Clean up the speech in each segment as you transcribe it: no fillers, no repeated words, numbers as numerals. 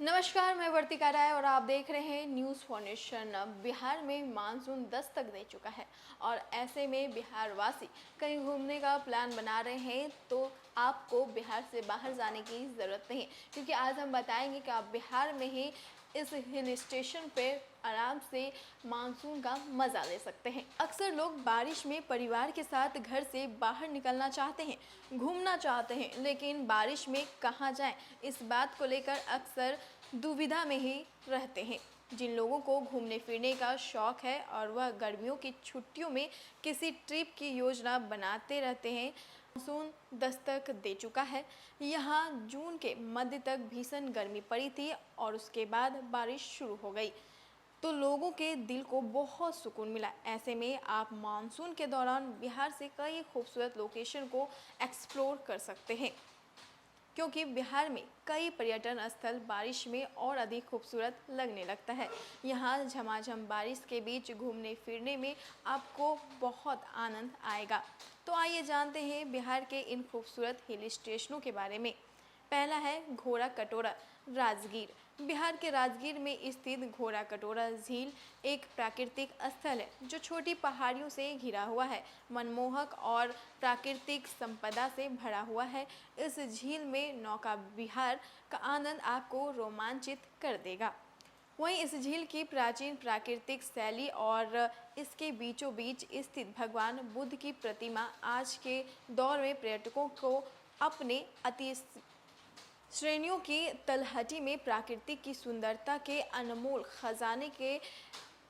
नमस्कार, मैं वर्तिका राय और आप देख रहे हैं न्यूज़ फाउंडेशन। बिहार में मानसून दस्तक दे चुका है और ऐसे में बिहार वासी कहीं घूमने का प्लान बना रहे हैं तो आपको बिहार से बाहर जाने की ज़रूरत नहीं, क्योंकि आज हम बताएंगे कि आप बिहार में ही इस हिल स्टेशन पे आराम से मानसून का मज़ा ले सकते हैं। अक्सर लोग बारिश में परिवार के साथ घर से बाहर निकलना चाहते हैं, घूमना चाहते हैं, लेकिन बारिश में कहाँ जाएं, इस बात को लेकर अक्सर दुविधा में ही रहते हैं। जिन लोगों को घूमने फिरने का शौक है और वह गर्मियों की छुट्टियों में किसी ट्रिप की योजना बनाते रहते हैं, मानसून दस्तक दे चुका है। यहाँ जून के मध्य तक भीषण गर्मी पड़ी थी और उसके बाद बारिश शुरू हो गई, तो लोगों के दिल को बहुत सुकून मिला। ऐसे में आप मानसून के दौरान बिहार से कई खूबसूरत लोकेशन को एक्सप्लोर कर सकते हैं, क्योंकि बिहार में कई पर्यटन स्थल बारिश में और अधिक खूबसूरत लगने लगता है। यहाँ झमाझम बारिश के बीच घूमने फिरने में आपको बहुत आनंद आएगा। तो आइए जानते हैं बिहार के इन खूबसूरत हिल स्टेशनों के बारे में। पहला है घोड़ा कटोरा, राजगीर। बिहार के राजगीर में स्थित घोड़ा कटोरा झील एक प्राकृतिक स्थल है जो छोटी पहाड़ियों से घिरा हुआ है, मनमोहक और प्राकृतिक संपदा से भरा हुआ है। इस झील में नौका विहार का आनंद आपको रोमांचित कर देगा। वहीं इस झील की प्राचीन प्राकृतिक शैली और इसके बीचों बीच स्थित भगवान बुद्ध की प्रतिमा आज के दौर में पर्यटकों को अपने अति श्रेणियों की तलहटी में प्रकृति की सुंदरता के अनमोल खजाने के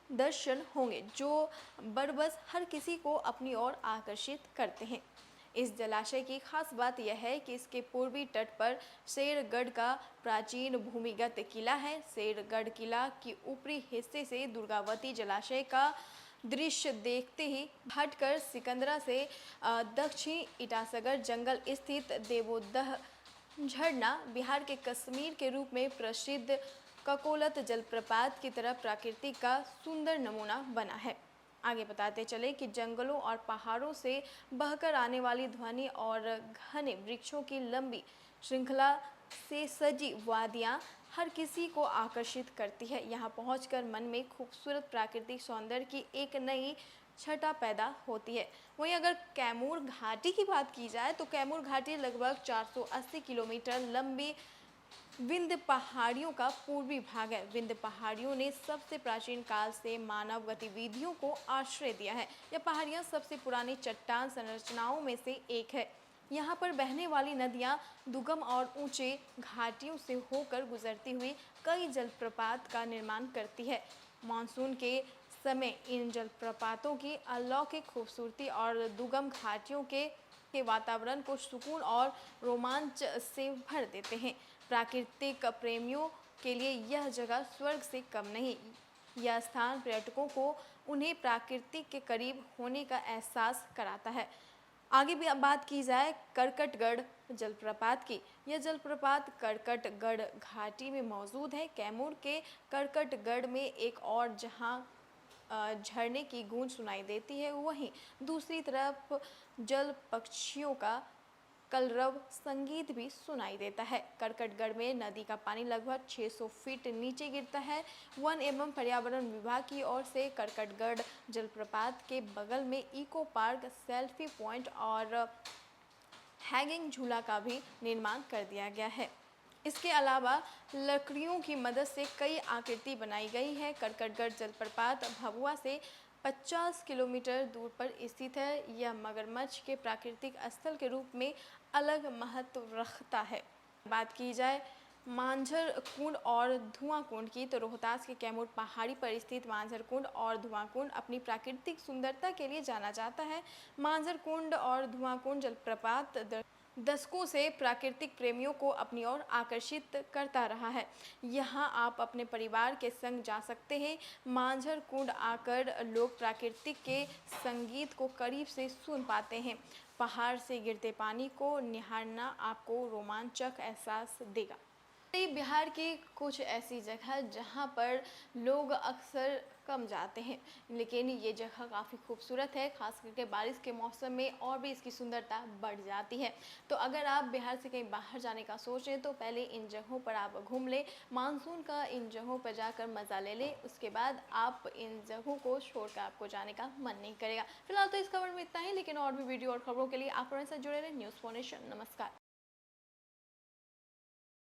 दर्शन होंगे, जो बरबस हर किसी को अपनी ओर आकर्षित करते हैं। इस जलाशय की खास बात यह है कि इसके पूर्वी तट पर शेरगढ़ का प्राचीन भूमिगत किला है। शेरगढ़ किला के ऊपरी हिस्से से दुर्गावती जलाशय का दृश्य देखते ही हटकर सिकंदरा से दक्षिण इटासगर जंगल स्थित देवोदह झरना बिहार के कश्मीर के रूप में प्रसिद्ध ककोलत जलप्रपात की तरह प्रकृति का सुंदर नमूना बना है। आगे बताते चले कि जंगलों और पहाड़ों से बहकर आने वाली ध्वनि और घने वृक्षों की लंबी श्रृंखला से सजी वादियाँ हर किसी को आकर्षित करती है। यहाँ पहुंचकर मन में खूबसूरत प्राकृतिक सौंदर्य की एक नई छटा पैदा होती है। वहीं अगर कैमूर घाटी की बात की जाए तो कैमूर घाटी लगभग 480 किलोमीटर लंबी विंध्य पहाड़ियों का पूर्वी भाग है। विंध्य पहाड़ियों ने सबसे प्राचीन काल से मानव गतिविधियों को आश्रय दिया है। यह पहाड़ियाँ सबसे पुरानी चट्टान संरचनाओं में से एक है। यहाँ पर बहने वाली नदियाँ दुर्गम और ऊंचे घाटियों से होकर गुजरती हुई कई जलप्रपात का निर्माण करती है। मानसून के समय इन जलप्रपातों की अलौकिक खूबसूरती और दुर्गम घाटियों के वातावरण को सुकून और रोमांच से भर देते हैं। प्राकृतिक प्रेमियों के लिए यह जगह स्वर्ग से कम नहीं। यह स्थान पर्यटकों को उन्हें प्रकृति के करीब होने का एहसास कराता है। आगे भी अब बात की जाए करकटगढ़ जलप्रपात की। यह जलप्रपात करकटगढ़ घाटी में मौजूद है। कैमूर के करकटगढ़ में एक और जहां झरने की गूंज सुनाई देती है, वहीं दूसरी तरफ जल पक्षियों का कलरव संगीत भी सुनाई देता है। करकटगढ़ में नदी का पानी लगभग 600 फीट नीचे गिरता है। वन एवं पर्यावरण विभाग की ओर से करकटगढ़ जलप्रपात के बगल में इको पार्क, सेल्फी पॉइंट और हैंगिंग झूला का भी निर्माण कर दिया गया है। इसके अलावा लकड़ियों की मदद से कई आकृति बनाई गई है। करकटगढ़ जलप्रपात भभुआ से 50 किलोमीटर दूर पर स्थित है। यह मगरमच्छ के प्राकृतिक स्थल के रूप में अलग महत्व रखता है। बात की जाए मांझर कुंड और धुआं कुंड की, तो रोहतास के कैमूर पहाड़ी पर स्थित मांझर कुंड और धुआं कुंड अपनी प्राकृतिक सुंदरता के लिए जाना जाता है। मांझर कुंड और धुआं कुंड जलप्रपात दशकों से प्राकृतिक प्रेमियों को अपनी ओर आकर्षित करता रहा है। यहाँ आप अपने परिवार के संग जा सकते हैं। मांझर कुंड आकर लोग प्राकृतिक के संगीत को करीब से सुन पाते हैं। पहाड़ से गिरते पानी को निहारना आपको रोमांचक एहसास देगा। बिहार की कुछ ऐसी जगह जहाँ पर लोग अक्सर कम जाते हैं, लेकिन ये जगह काफ़ी खूबसूरत है, खास करके बारिश के मौसम में और भी इसकी सुंदरता बढ़ जाती है। तो अगर आप बिहार से कहीं बाहर जाने का सोचें तो पहले इन जगहों पर आप घूम लें, मानसून का इन जगहों पर जाकर मज़ा ले लें, उसके बाद आप इन जगहों को छोड़कर आपको जाने का मन नहीं करेगा। फिलहाल तो इस खबर में इतना ही, लेकिन और भी वीडियो और खबरों के लिए आप हमारे साथ जुड़े रहें। News for nation. नमस्कार।